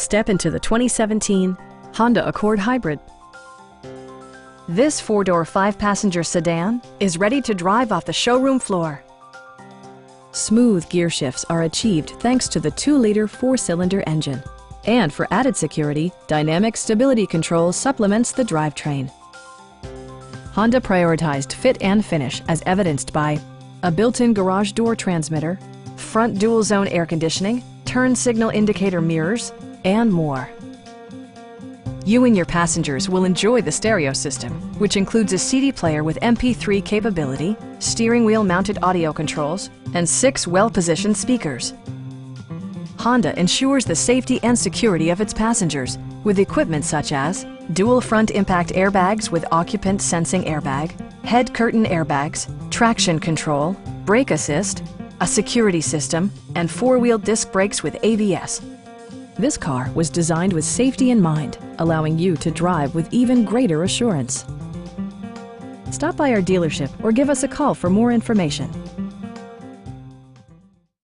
Step into the 2017 Honda Accord Hybrid. This four-door, five-passenger sedan is ready to drive off the showroom floor. Smooth gear shifts are achieved thanks to the 2-liter four-cylinder engine. And for added security, dynamic stability control supplements the drivetrain. Honda prioritized fit and finish as evidenced by a built-in garage door transmitter, front dual-zone air conditioning, turn signal indicator mirrors, and more. You and your passengers will enjoy the stereo system, which includes a CD player with MP3 capability, steering wheel mounted audio controls, and 6 well-positioned speakers. Honda ensures the safety and security of its passengers with equipment such as dual front impact airbags with occupant sensing airbag, head curtain airbags, traction control, brake assist, a security system, and 4-wheel disc brakes with ABS. This car was designed with safety in mind, allowing you to drive with even greater assurance. Stop by our dealership or give us a call for more information.